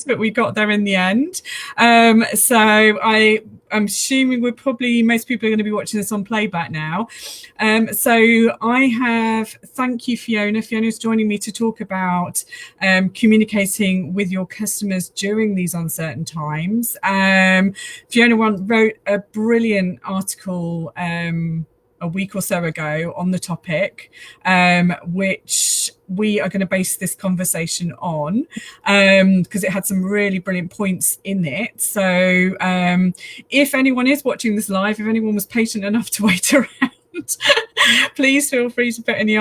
but we got there in the end. So I'm assuming most people are going to be watching this on playback now. So thank you, Fiona. Fiona's joining me to talk about communicating with your customers during these uncertain times. Fiona wrote a brilliant article a week or so ago on the topic, which we are going to base this conversation on, because it had some really brilliant points in it. So if anyone is watching this live, if anyone was patient enough to wait around, please feel free to put any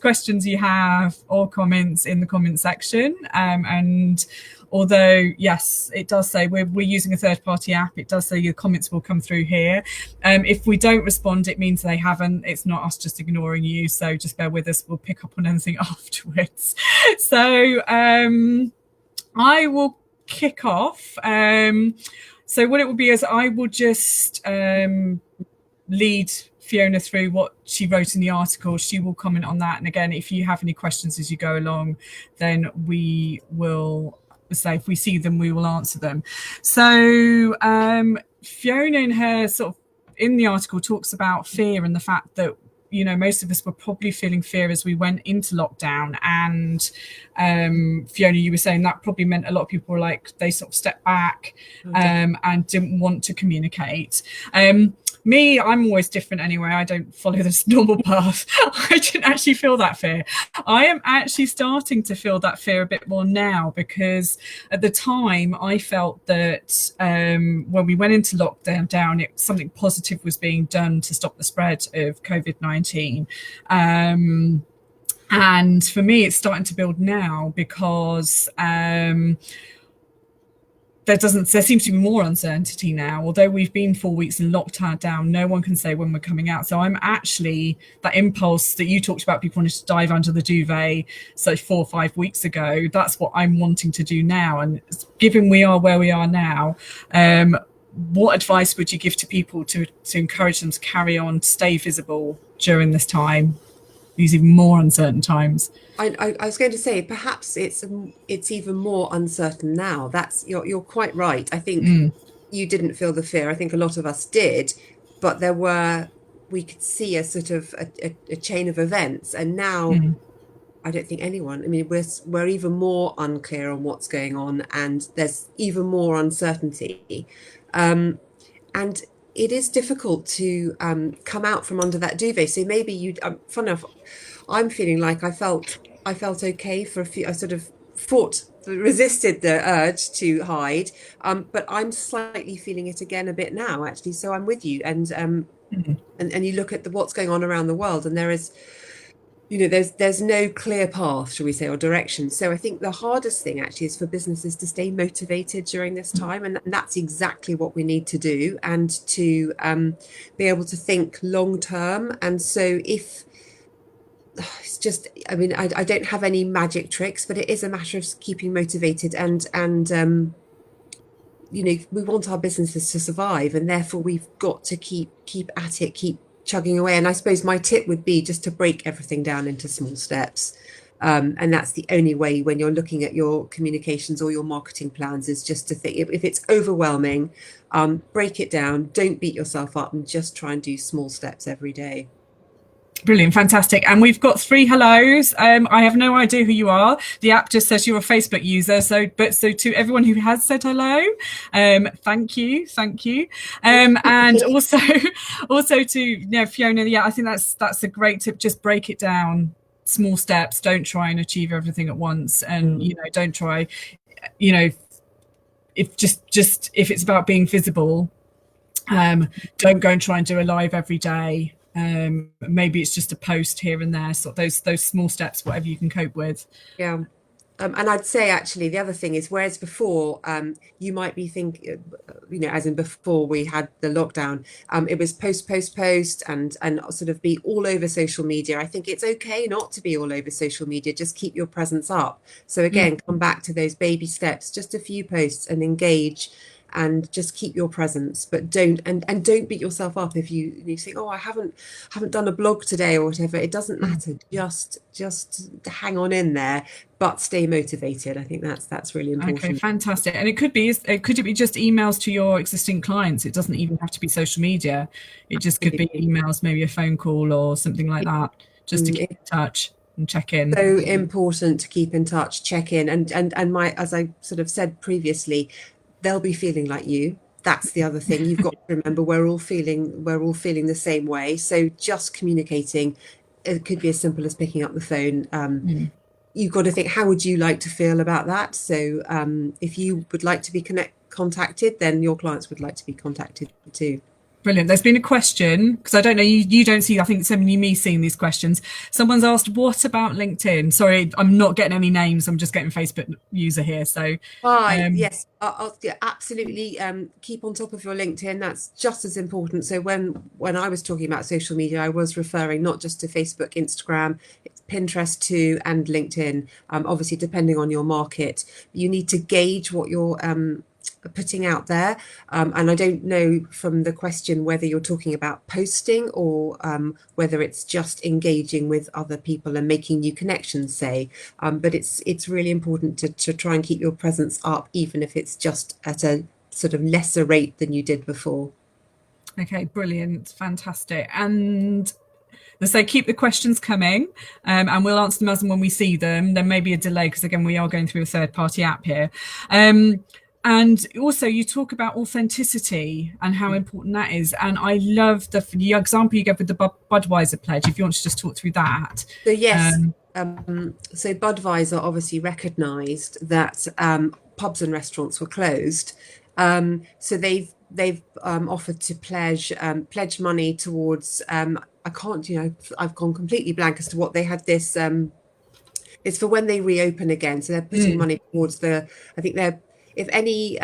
questions you have or comments in the comment section. And although, yes, it does say we're using a third-party app, it does say your comments will come through here. If we don't respond, it means they haven't. It's not us just ignoring you. So just bear with us. We'll pick up on anything afterwards. So I will kick off. So what it will be is I will just lead Fiona through what she wrote in the article. She will comment on that. And again, if you have any questions as you go along, then we will say, if we see them, we will answer them. So Fiona in her in the article talks about fear and the fact that, you know, most of us were probably feeling fear as we went into lockdown. And Fiona, you were saying that probably meant a lot of people were like, they sort of stepped back and didn't want to communicate. Me, I'm always different anyway. I don't follow this normal path. I didn't actually feel that fear. I am actually starting to feel that fear a bit more now, because at the time I felt that when we went into lockdown, something positive was being done to stop the spread of COVID-19. And for me, it's starting to build now, because there seems to be more uncertainty now. Although we've been 4 weeks in lockdown, no one can say when we're coming out. So I'm actually, that impulse that you talked about, people wanting to dive under the duvet, so 4 or 5 weeks ago, that's what I'm wanting to do now. And given we are where we are now, what advice would you give to people to encourage them to carry on, to stay visible during this time, these even more uncertain times? I was going to say, perhaps it's even more uncertain now. You're quite right. I think you didn't feel the fear. I think a lot of us did, but we could see a sort of a chain of events, and now I don't think anyone. I mean, we're even more unclear on what's going on, and there's even more uncertainty, and it is difficult to come out from under that duvet. So maybe fun enough, I'm feeling like I felt okay for a few. I sort of resisted the urge to hide, but I'm slightly feeling it again a bit now, actually. So I'm with you, and you look at what's going on around the world, and there is, you know, there's no clear path, shall we say, or direction. So I think the hardest thing actually is for businesses to stay motivated during this time, and that's exactly what we need to do, and to be able to think long term. And so if it's just, I mean, I don't have any magic tricks, but it is a matter of keeping motivated, and you know, we want our businesses to survive, and therefore we've got to keep at it, keep chugging away. And I suppose my tip would be just to break everything down into small steps. And that's the only way when you're looking at your communications or your marketing plans, is just to think, if it's overwhelming, break it down, don't beat yourself up, and just try and do small steps every day. Brilliant, fantastic. And we've got 3 hellos. I have no idea who you are. The app just says you're a Facebook user. So to everyone who has said hello, thank you. And also to Fiona, yeah, I think that's a great tip. Just break it down, small steps. Don't try and achieve everything at once, and don't try. If it's about being visible, don't go and try and do a live every day. Maybe it's just a post here and there. So those small steps, whatever you can cope with. Yeah. And I'd say actually the other thing is, whereas before you might be thinking, you know, as in before we had the lockdown, it was post and sort of be all over social media. I think it's okay not to be all over social media. Just keep your presence up. So again, come back to those baby steps, just a few posts, and engage. and just keep your presence, but don't don't beat yourself up if you think, oh, I haven't done a blog today or whatever. It doesn't matter. Just hang on in there, but stay motivated. I think that's really Okay, important. fantastic. And could it be just emails to your existing clients? It doesn't even have to be social media. It just could be Absolutely. emails, maybe a phone call or something like that, just to keep It's in touch and check in. so important to keep in touch, check in, and my, as I sort of said previously, they'll be feeling like you. That's the other thing. You've got to remember we're all feeling the same way. So just communicating, it could be as simple as picking up the phone. Mm. You've got to think, how would you like to feel about that? So if you would like to be contacted, then your clients would like to be contacted too. Brilliant. There's been a question because I don't know, you don't see, I think it's only me seeing these questions. Someone's asked, what about LinkedIn? Sorry, I'm not getting any names. I'm just getting Facebook user here. So, Hi, um, yes, yeah, absolutely. Keep on top of your LinkedIn. That's just as important. So when I was talking about social media, I was referring not just to Facebook, Instagram, it's Pinterest too, and LinkedIn. Obviously, depending on your market, you need to gauge what you're putting out there. And I don't know from the question whether you're talking about posting or whether it's just engaging with other people and making new connections, say. But it's really important to try and keep your presence up, even if it's just at a sort of lesser rate than you did before. okay, brilliant. Fantastic. And they say keep the questions coming, and we'll answer them as and when we see them. There may be a delay because, again, we are going through a third party app here. And also, you talk about authenticity and how important that is. And I love the example you gave with the Budweiser pledge. If you want to just talk through that. So yes, Um, so Budweiser obviously recognised that pubs and restaurants were closed, so they've offered to pledge money towards. I can't, I've gone completely blank as to what they had this. It's for when they reopen again, so they're putting mm, money towards the. I think they're, if any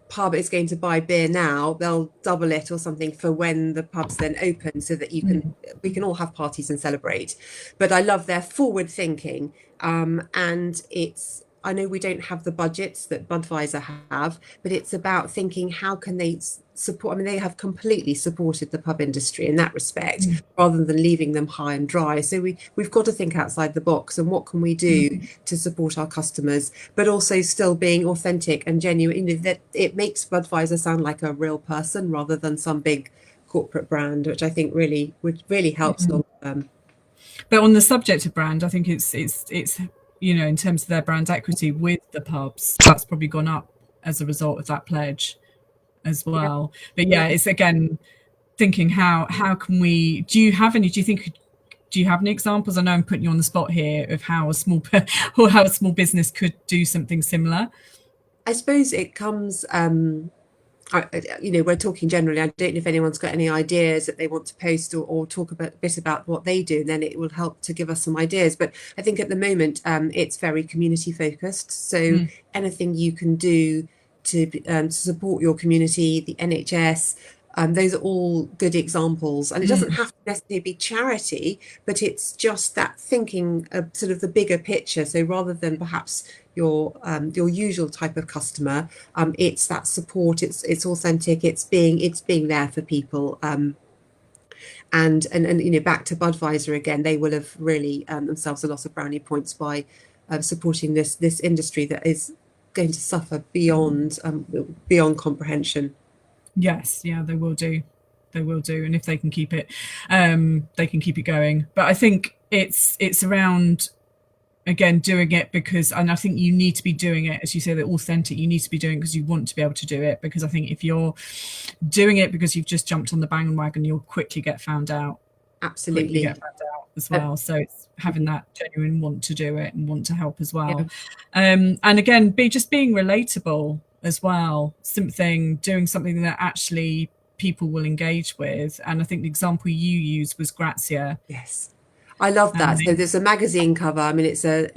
pub is going to buy beer now, they'll double it or something for when the pubs then open, so that mm, we can all have parties and celebrate. But I love their forward thinking, and it's. I know we don't have the budgets that Budweiser have, but it's about thinking how can they support. I mean, they have completely supported the pub industry in that respect, mm, rather than leaving them high and dry. So we've got to think outside the box and what can we do mm. to support our customers, but also still being authentic and genuine. That it makes Budweiser sound like a real person rather than some big corporate brand, which I think really helps long term. But on the subject of brand, I think it's in terms of their brand equity with the pubs, that's probably gone up as a result of that pledge as Yeah, well. But yeah. yeah, it's again thinking how can we? Do you have any examples? I know I'm putting you on the spot here of how a small or how a small business could do something similar. I suppose it comes. We're talking generally. I don't know if anyone's got any ideas that they want to post or talk a bit about what they do, and then it will help to give us some ideas. But I think at the moment, it's very community focused. So Mm, anything you can do to support your community, the NHS, those are all good examples. And it doesn't mm, have to necessarily be charity, but it's just that thinking of sort of the bigger picture. So rather than perhaps your usual type of customer, it's that support. It's authentic. It's being there for people. And back to Budweiser again, they will have really themselves a lot of brownie points by supporting this industry that is going to suffer beyond comprehension. yes, yeah, they will do. They will do, and if they can keep it going. But I think it's around again doing it because, and I think you need to be doing it, as you say, that authentic. You need to be doing it because you want to be able to do it, because I think if you're doing it because you've just jumped on the bandwagon, you'll quickly Absolutely. get found out as Uh, well. So it's having that genuine want to do it and want to help as yeah. well. And again, being relatable as well, doing something that actually people will engage with. And I think the example you used was Grazia. Yes. I love And that. So there's a magazine cover. I mean, it's a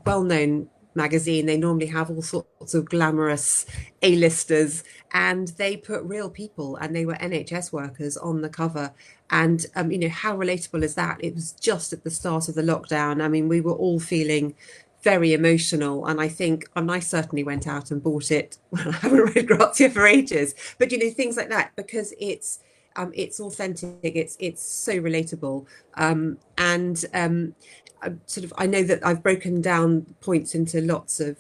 well-known magazine. They normally have all sorts of glamorous A-listers, and they put real people, and they were NHS workers on the cover. And how relatable is that? It was just at the start of the lockdown. I mean, we were all feeling very emotional. And I think, and I certainly went out and bought it when I haven't read Grazia for ages, but you know, things like that, because it's authentic, it's so relatable. Sort of, I know that I've broken down points into lots of,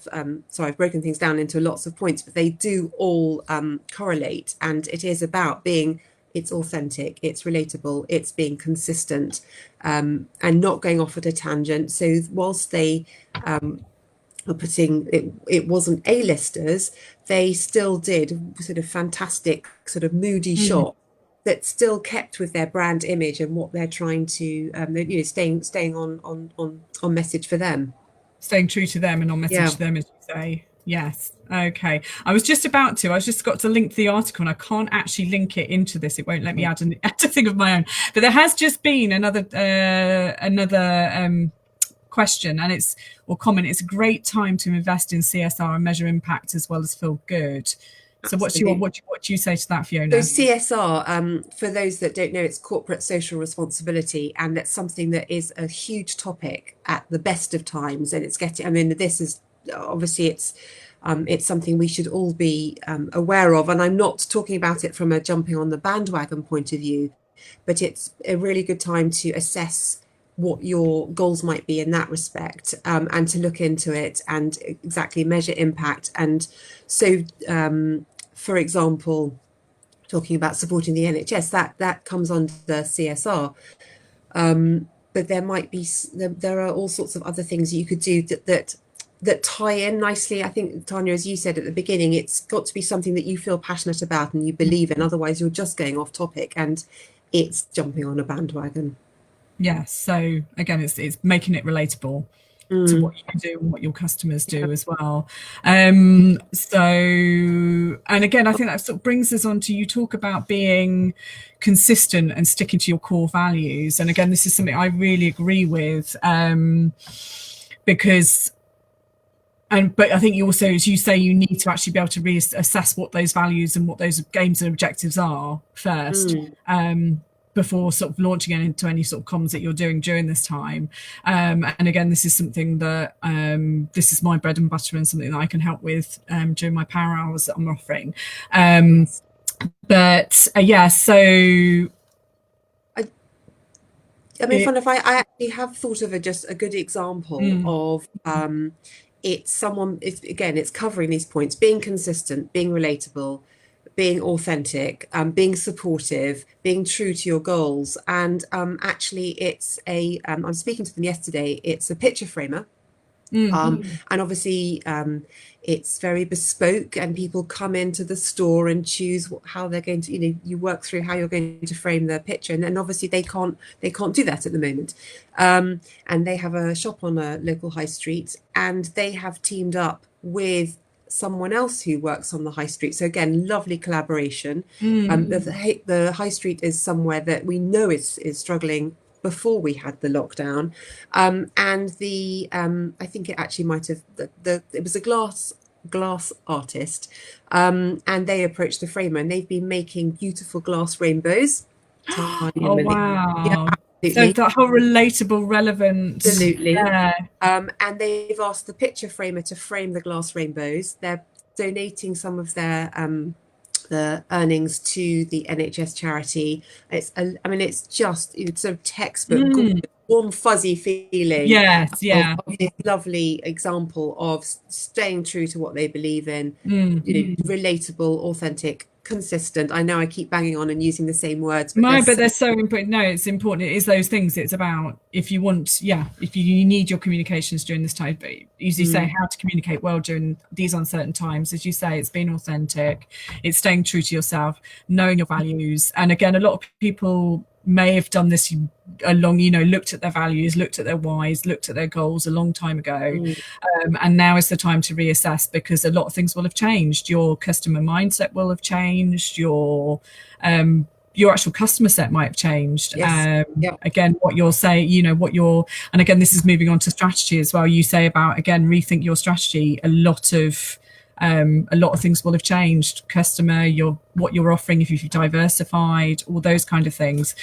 sorry, I've broken things down into lots of points, but they do all correlate. And it is about being, it's authentic, it's relatable, it's being consistent, and not going off at a tangent. So whilst they were putting it, it wasn't A-listers, they still did sort of fantastic, sort of moody shot that still kept with their brand image and what they're trying to, you know, staying on message for them. Staying true to them and on message Yeah. to them, as you say. Yes. Okay. I was just about to. I just got to link the article, and I can't actually link it into this. It won't let me add a thing of my own. But there has just been another question, and it's, or comment. It's a great time to invest in CSR and measure impact as well as feel good. So what do you say to that, Fiona? So CSR, for those that don't know, it's corporate social responsibility, and that's something that is a huge topic at the best of times. And it's getting, I mean, this is obviously it's something we should all be aware of. And I'm not talking about it from a jumping on the bandwagon point of view, but it's a really good time to assess what your goals might be in that respect, and to look into it and exactly measure impact. And so, for example, talking about supporting the NHS, that comes under CSR. But there might be, there are all sorts of other things you could do that tie in nicely. I think, Tanya, as you said at the beginning, it's got to be something that you feel passionate about and you believe in. Otherwise, you're just going off topic and it's jumping on a bandwagon. Yes. So again, it's making it relatable to what you do and what your customers do as well. So, and again, I think that sort of brings us on to, you talk about being consistent and sticking to your core values. And again, this is something I really agree with, because but I think you also, as you say, you need to actually be able to reassess what those values and what those aims and objectives are first, before sort of launching it into any sort of comms that you're doing during this time. And again, this is something that this is my bread and butter and something that I can help with during my power hours that I'm offering. But yeah, so I mean, fun if I actually have thought of just a good example of it's someone, it's covering these points: being consistent, being relatable, being authentic, being supportive, being true to your goals. And actually it's I'm speaking to them yesterday, it's a picture framer. And obviously it's very bespoke, and people come into the store and choose how they're going to, you know, you work through how you're going to frame the picture, and then obviously they can't do that at the moment. And they have a shop on a local high street, and they have teamed up with someone else who works on the high street. So again, lovely collaboration. The high street is somewhere that we know is struggling before we had the lockdown, and I think it actually might have it was a glass artist, and they approached the framer, and they've been making beautiful glass rainbows. Oh wow! Yeah, so that whole relatable, relevant. Absolutely. Yeah. And they've asked the picture framer to frame the glass rainbows. They're donating some of their the earnings to the NHS charity. I mean, it's sort of textbook, warm, fuzzy feeling. Yes, yeah. Of this lovely example of staying true to what they believe in, you know, relatable, authentic, consistent. I know I keep banging on and using the same words, but they're so important. No, it's important. It is those things. It's about, if you want, if you need your communications during this time, but as you say, how to communicate well during these uncertain times. As you say, it's being authentic, it's staying true to yourself, knowing your values. And again, a lot of people may have done this along, you know, looked at their values, looked at their whys, looked at their goals a long time ago. And now is the time to reassess, because a lot of things will have changed. Your customer mindset will have changed. Your actual customer set might have changed. Yes. Again, what you're saying, you know, and again, this is moving on to strategy as well. You say about, again, rethink your strategy. A lot of things will have changed. Customer, what you're offering, if you've diversified, all those kind of things.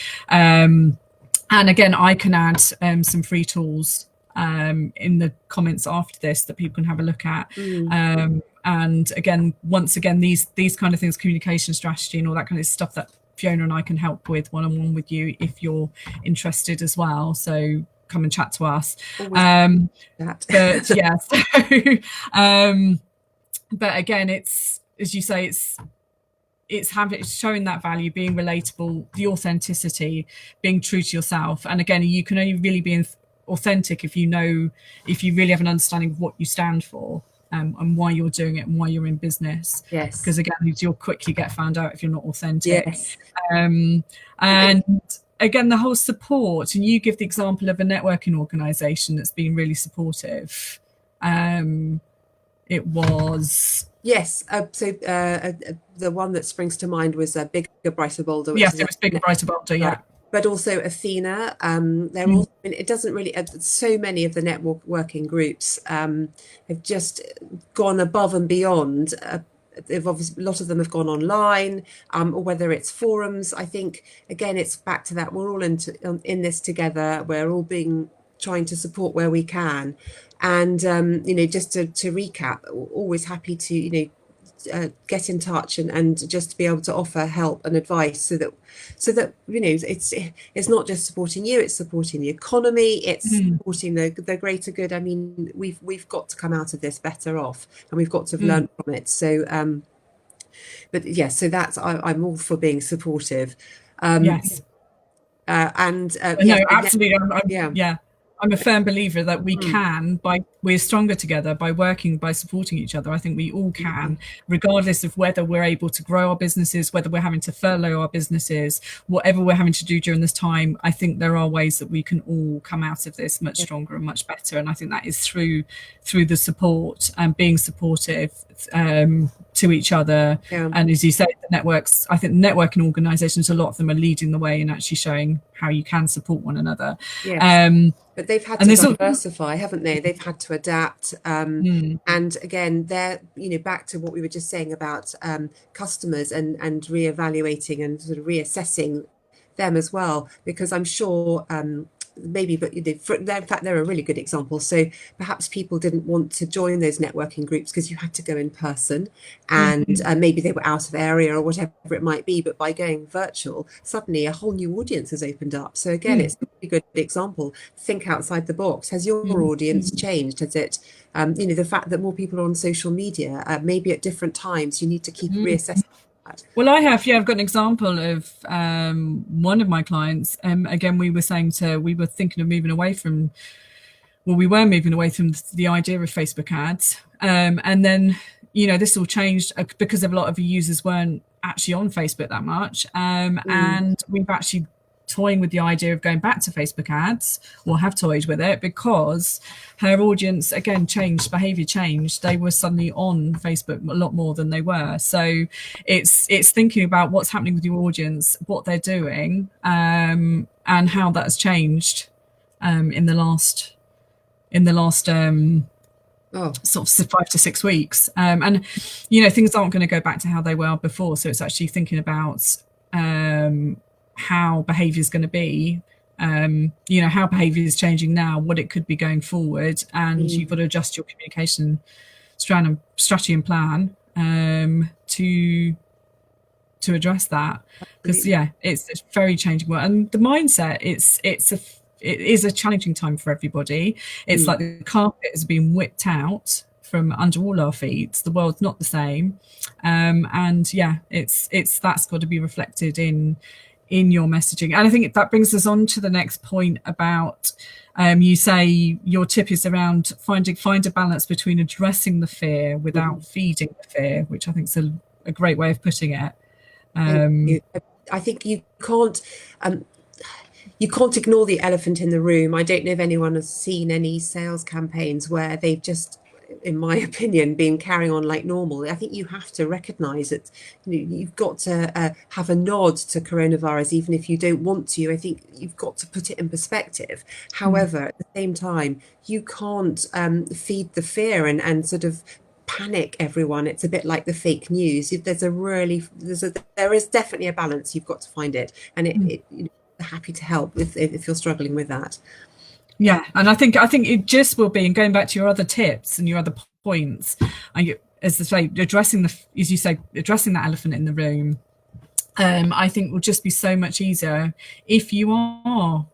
And again, I can add some free tools in the comments after this that people can have a look at. Mm. And again, once again, these kind of things, communication strategy and all that kind of stuff that Fiona and I can help with one-on-one with you if you're interested as well. So come and chat to us. But yeah, so, but again, it's, as you say, it's showing that value, being relatable, the authenticity, being true to yourself. And again, you can only really be authentic if you really have an understanding of what you stand for, and why you're doing it and why you're in business. Yes. Because again, you'll quickly get found out if you're not authentic. Yes. And again, the whole support, and you give the example of a networking organisation that's been really supportive. It was... Yes, so the one that springs to mind was Bigger, Brighter, Bolder. Yes, it was Bigger, Brighter, Bolder, yeah. But also Athena. They're all, it doesn't really, so many of the networking groups have just gone above and beyond. They've obviously, a lot of them have gone online, or whether it's forums. I think, again, it's back to that. We're all in this together. We're all trying to support where we can. And, just to recap, always happy to, get in touch and just to be able to offer help and advice so that it's not just supporting you, it's supporting the economy, it's supporting the greater good. I mean, we've got to come out of this better off, and we've got to have learned from it. So but yeah, so that's, I'm all for being supportive. Yes. No, absolutely. I'm a firm believer that we can, we're stronger together by working, by supporting each other. I think we all can, regardless of whether we're able to grow our businesses, whether we're having to furlough our businesses, whatever we're having to do during this time. I think there are ways that we can all come out of this much stronger and much better. And I think that is through the support and being supportive to each other. Yeah. And as you say, the networks, I think networking organisations, a lot of them are leading the way in actually showing how you can support one another. Yes. But they've had to diversify, haven't they? They've had to adapt. And again, they're, back to what we were just saying about customers and reevaluating and sort of reassessing them as well, because I'm sure maybe, but in fact, they're a really good example. So perhaps people didn't want to join those networking groups because you had to go in person, and maybe they were out of area or whatever it might be. But by going virtual, suddenly a whole new audience has opened up. So again, it's a really good example. Think outside the box. Has your audience changed? Has it, the fact that more people are on social media, maybe at different times, you need to keep reassessing. Well, I've got an example of one of my clients. Again, we were thinking of moving away from, we were moving away from the idea of Facebook ads. And then, this all changed because a lot of users weren't actually on Facebook that much. And we've actually toying with the idea of going back to Facebook ads, or have toyed with it, because her audience again changed, behavior changed. They were suddenly on Facebook a lot more than they were. So it's thinking about what's happening with your audience, what they're doing, and how that's changed in the last sort of 5 to 6 weeks. And things aren't going to go back to how they were before. So it's actually thinking about how behavior is going to be, how behavior is changing now, what it could be going forward, and you've got to adjust your communication strategy and plan to address that, because it's a very changing world. And the mindset, it is a challenging time for everybody. It's like the carpet has been whipped out from under all our feet. The world's not the same, and it's that's got to be reflected in your messaging. And I think that brings us on to the next point about you say your tip is around find a balance between addressing the fear without feeding the fear, which I think is a great way of putting it. I think you can't ignore the elephant in the room. I don't know if anyone has seen any sales campaigns where they've just, in my opinion, been carrying on like normal. I think you have to recognize that you've got to have a nod to coronavirus, even if you don't want to. I think you've got to put it in perspective. However, at the same time, you can't feed the fear and sort of panic everyone. It's a bit like the fake news. There is definitely a balance. You've got to find it, and happy to help if you're struggling with that. Yeah, and I think it just will be, and going back to your other tips and your other points, and you, as I say, addressing the, as you say, addressing that elephant in the room. I think will just be so much easier if you are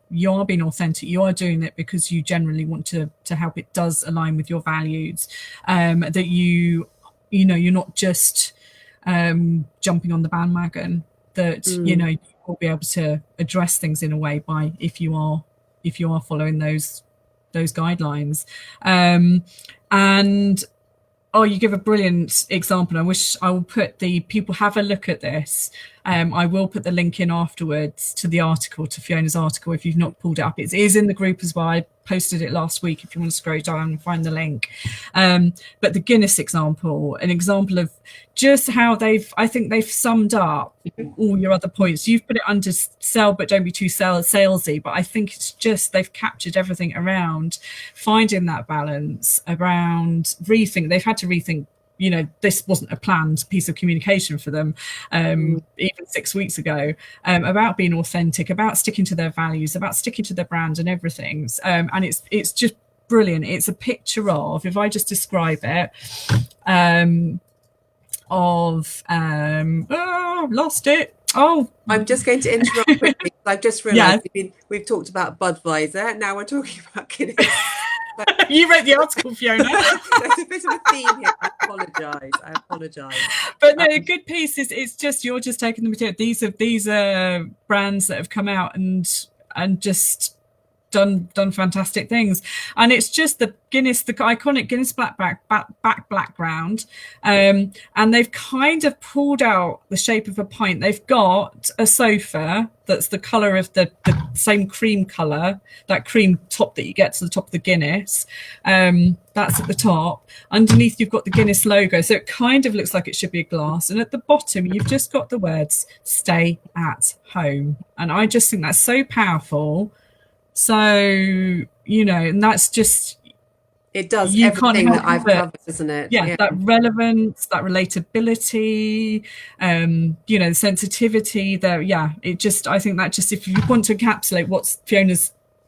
being authentic. You are doing it because you generally want to help. It does align with your values. That you're not just jumping on the bandwagon. That you'll be able to address things in a way by if you are following those guidelines. And oh, you give a brilliant example. I wish I will put the people have a look at this. I will put the link in afterwards to the article, to Fiona's article, if you've not pulled it up. It is in the group as well. I posted it last week if you want to scroll down and find the link. But the Guinness example, an example of just how I think they've summed up all your other points. You've put it under sell, but don't be too salesy. But I think it's just they've captured everything around finding that balance, around rethink. They've had to rethink, this wasn't a planned piece of communication for them, even 6 weeks ago, about being authentic, about sticking to their values, about sticking to their brand and everything. And it's just brilliant. It's a picture of, if I just describe it, lost it. Oh, I'm just going to interrupt quickly. I've just realised we've talked about Budweiser. Now we're talking about Guinness. You read the article, Fiona. There's a bit of a theme here. I apologise. But no, a good piece is it's just you're just taking the material. These are brands that have come out and just done fantastic things, and it's just the iconic Guinness black background, and they've kind of pulled out the shape of a pint. They've got a sofa that's the colour of the same cream colour, that cream top that you get to the top of the Guinness. That's at the top. Underneath you've got the Guinness logo, so it kind of looks like it should be a glass, and at the bottom you've just got the words "Stay at Home," and I just think that's so powerful. So, and that's just, it does everything that I've covered, isn't it? Yeah, that relevance, that relatability, the sensitivity there. Yeah, I think that just, if you want to encapsulate what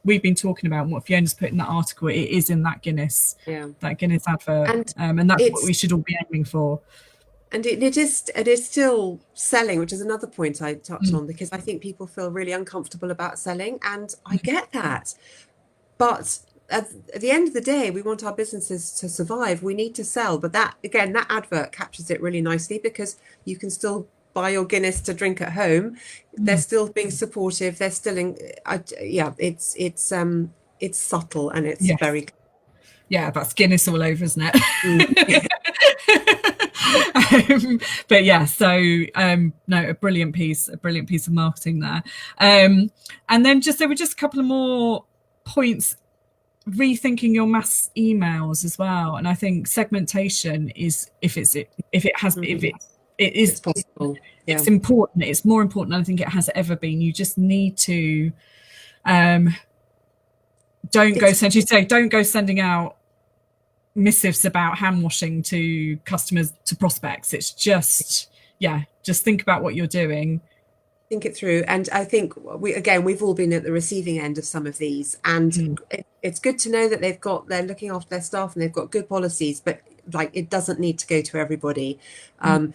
we've been talking about and what Fiona's put in that article, it is in that Guinness advert. And that's what we should all be aiming for. And it is still selling, which is another point I touched on, because I think people feel really uncomfortable about selling, and I get that. But at the end of the day, we want our businesses to survive. We need to sell. But that advert captures it really nicely, because you can still buy your Guinness to drink at home. They're still being supportive. They're still it's subtle, and it's very. Yeah, that's Guinness all over, isn't it? But yeah, so no, a brilliant piece of marketing there. And then there were just a couple of more points. Rethinking your mass emails as well, and I think segmentation is, if it is possible. It's important. It's more important than I think it has ever been. You just need to don't go sending out missives about hand washing to customers, to prospects. It's just think about what you're doing, think it through. And I think we've all been at the receiving end of some of these, and it's good to know that they're looking after their staff and they've got good policies, but it doesn't need to go to everybody. So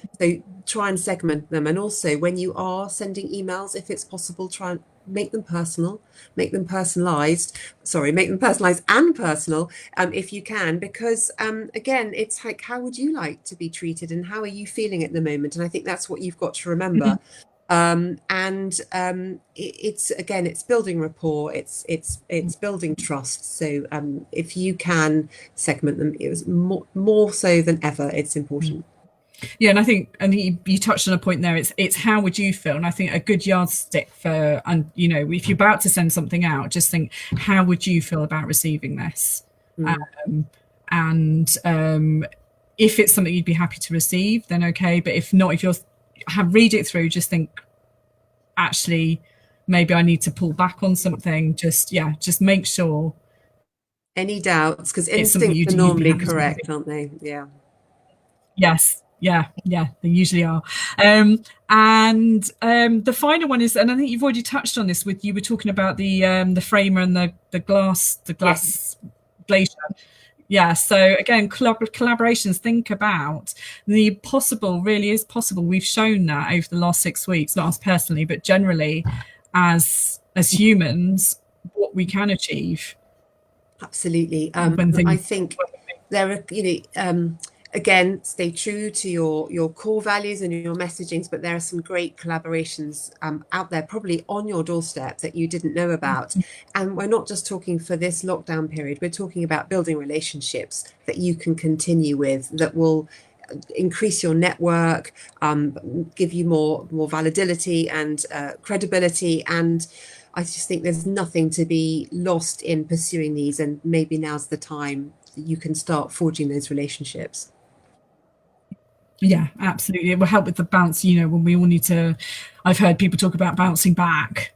try and segment them, and also when you are sending emails, if it's possible, try and make them personal, make them personalized and personal, if you can, because again, it's like, how would you like to be treated and how are you feeling at the moment? And I think that's what you've got to remember. It's building rapport, it's building trust. So if you can segment them, it was more so than ever, it's important. Yeah, and I think, you touched on a point there. It's how would you feel? And I think a good yardstick for, and if you're about to send something out, just think, how would you feel about receiving this? And if it's something you'd be happy to receive, then okay. But if not, if you're read it through, just think, actually, maybe I need to pull back on something. Just make sure. Any doubts? Because instincts are normally correct, aren't they? Yeah. Yes. Yeah, yeah, they usually are. And the final one is, and I think you've already touched on this with you were talking about the framer and the Yes. glass glacier. Yeah, so again, collaborations, think about the possible, really is possible. We've shown that over the last 6 weeks, not us personally, but generally as humans, what we can achieve Absolutely. when I things. think there are, again, stay true to your core values and your messagings, but there are some great collaborations out there, probably on your doorstep that you didn't know about. And we're not just talking for this lockdown period, we're talking about building relationships that you can continue with that will increase your network, give you more validity and credibility. And I just think there's nothing to be lost in pursuing these, and maybe now's the time that you can start forging those relationships. Yeah, absolutely. It will help with the bounce, when we all need to. I've heard people talk about bouncing back.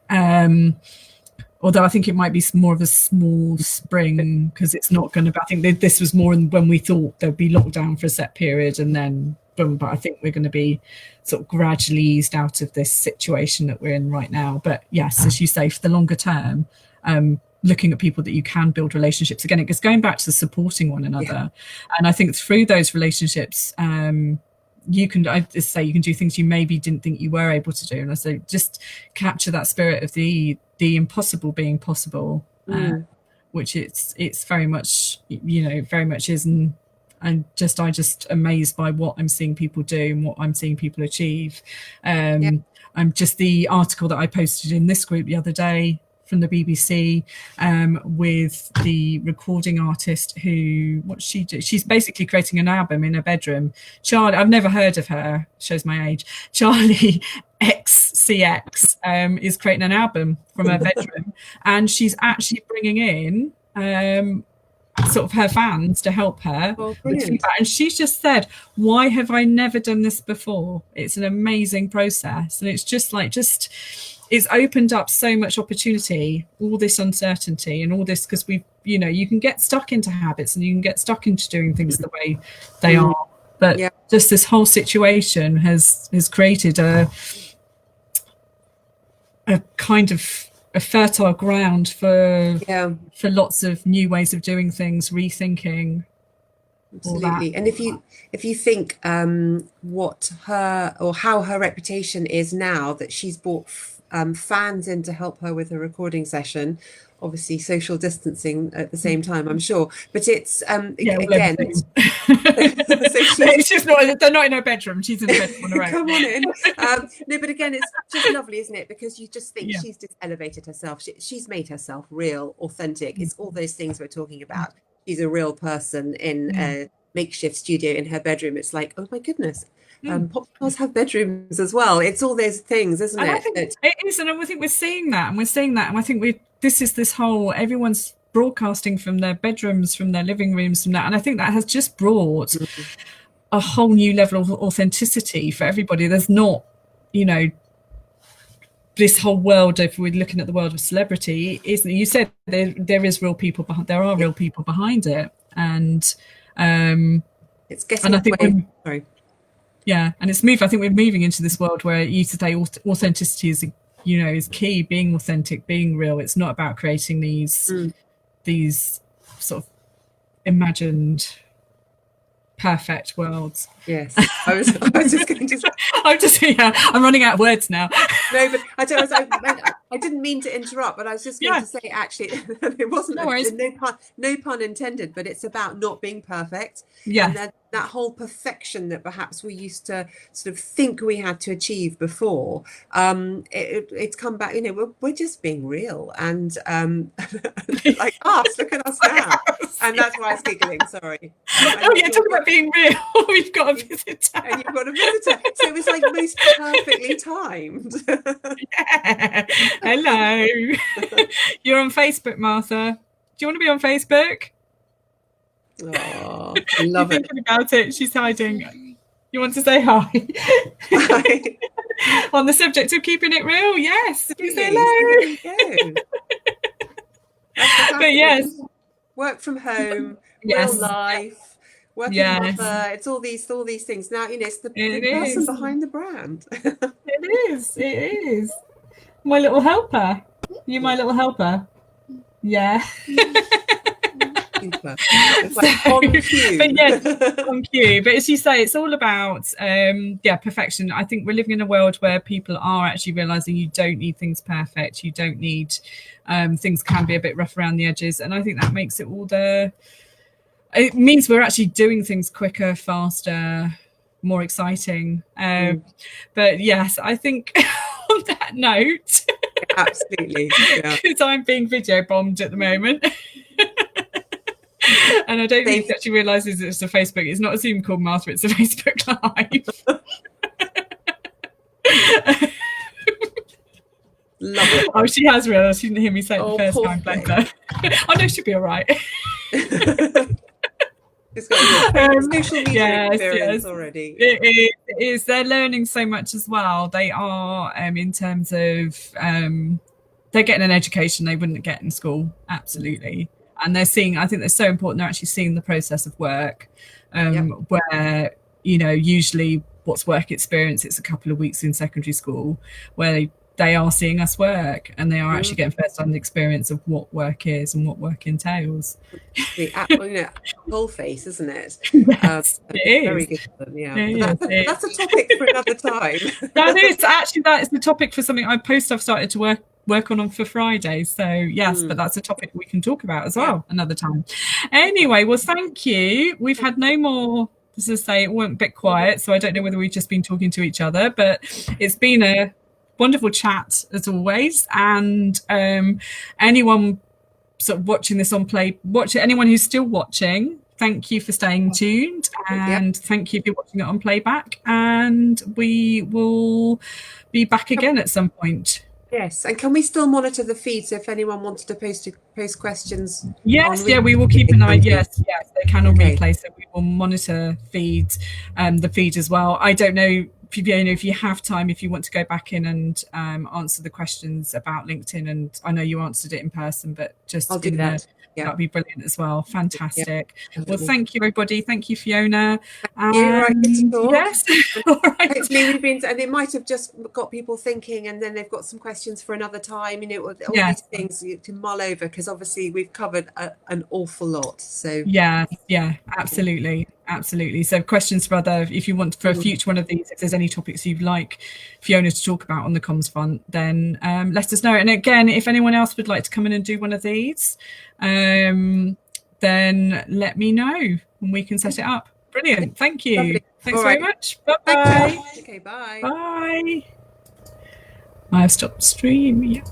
Although I think it might be more of a small spring because it's not going to. I think this was more when we thought there'd be lockdown for a set period and then boom. But I think we're going to be sort of gradually eased out of this situation that we're in right now. But yes, as you say, for the longer term, looking at people that you can build relationships again, it's going back to supporting one Yeah. another, and I think through those relationships. I just say you can do things you maybe didn't think you were able to do, and I say just capture that spirit of the impossible being possible, Mm. which it's very much very much is, and I just amazed by what I'm seeing people do and what I'm seeing people achieve. Yeah. I'm just the article that I posted in this group the other day from the BBC with the recording artist who what she do. She's basically creating an album in her bedroom. Charlie, I've never heard of her. Shows my age. Charlie XCX is creating an album from her bedroom, and she's actually bringing in sort of her fans to help her Oh, with brilliant. feedback. And she's just said, why have I never done this before? It's an amazing process. And it's it's opened up so much opportunity, all this uncertainty and all this, because you can get stuck into habits and you can get stuck into doing things the way they Mm. are. But Yeah. just this whole situation has created a kind of a fertile ground Yeah. for lots of new ways of doing things, rethinking all that. Absolutely. And if you think what her or how her reputation is now that she's brought fans in to help her with her recording session, obviously social distancing at the same time, I'm sure. But it's Yeah, all over again, Zoom. so she's She's not. They're not in her bedroom. She's in her bedroom on her own. come on in. No, but again, it's just lovely, isn't it? Because you just think Yeah. she's just elevated herself. She's made herself real, authentic. It's all those things we're talking about. She's a real person in Mm. a makeshift studio in her bedroom. It's like, oh my goodness. Mm. Pop stars have bedrooms as well. It's all those things, isn't And I it? think it is, and I think we're seeing that, and I think this whole everyone's broadcasting from their bedrooms, from their living rooms, from that, and I think that has just brought a whole new level of authenticity for everybody. There's not, this whole world. If we're looking at the world of celebrity, isn't you said there is real people behind. There are Yeah, real people behind it, and it's and getting I think away. Sorry. yeah, and it's moved. I think we're moving into this world where you today authenticity is key. Being authentic, being real. It's not about creating Mm. these sort of imagined perfect worlds. Yes, I was just going to say. I'm running out of words now. No, but I didn't mean to interrupt, but I was just going Yeah, to say, actually, it wasn't no worries. no pun intended, but it's about not being perfect. Yeah, And that whole perfection that perhaps we used to sort of think we had to achieve before, it's come back, we're just being real and like us, look at us now. And that's why I was giggling, sorry. Oh yeah, talk about being real. We've got a visitor. And you've got a visitor. So it was like most perfectly timed. Yeah. Hello. You're on Facebook, Martha. Do you want to be on Facebook? Oh, She's love it. thinking about it. She's hiding. You want to say hi? On the subject of keeping it real, yes. You say Absolutely. hello. So there you go. That's But yes, work from home, real yes, life. working Yes, mother. It's all these things. Now, it's the it person is. behind the brand. It is. It is. My little helper. You my little helper. Yeah. Super. It's So, like on but yes, cue. on cue. But as you say, it's all about perfection. I think we're living in a world where people are actually realizing you don't need things perfect. You don't need things can be a bit rough around the edges, and I think that makes it all the. It means we're actually doing things quicker, faster, more exciting. But yes, I think on that note, Absolutely. Yeah. because I'm being video bombed at the moment. And I don't think he actually realises it's a Facebook. It's not a Zoom call, Martha. It's a Facebook Live. Love it. Oh, she has realised. She didn't hear me say it the first poor time. Bless her. I know she'll be all right. It's got a social media experience yes. already. It is. They're learning so much as well. They are, in terms of, they're getting an education they wouldn't get in school. Absolutely. And they're seeing, I think they're so important, they're actually seeing the process of work, where, usually what's work experience, it's a couple of weeks in secondary school where they are seeing us work, and they are actually getting first-hand experience of what work is and what work entails. Full face, isn't it? Yes, it is. Very good. Yeah, that's a topic for another time. That is the topic for something I've started to work on for Friday. So yes, but that's a topic we can talk about as well another time. Anyway, well, thank you. We've had no more. As I say, it went a bit quiet, so I don't know whether we've just been talking to each other, but it's been a wonderful chat as always. And anyone sort of watching this on anyone who's still watching, thank you for staying tuned, and thank you for watching it on playback, and we will be back again at some point. Yes, and can we still monitor the feed? So if anyone wanted to post questions, we will keep an eye. Yes, they can on replay, so we will monitor the feed as well. I don't know, Fiona, if you have time, if you want to go back in and answer the questions about LinkedIn, and I know you answered it in person, but just I'll do that. That'd be brilliant as well. Fantastic. Well, thank you, everybody. Thank you, Fiona. Yes. All right. Hopefully we've been, and it might have just got people thinking, and then they've got some questions for another time. All these things to mull over, because obviously we've covered an awful lot. So absolutely. So questions for if you want for a future one of these, if there's any topics you'd like Fiona to talk about on the comms front, then let us know. And again, if anyone else would like to come in and do one of these, then let me know and we can set it up. Brilliant. Thank you. Lovely. Thanks very much. Bye-bye. Okay, bye. Bye. I have stopped stream. Yeah.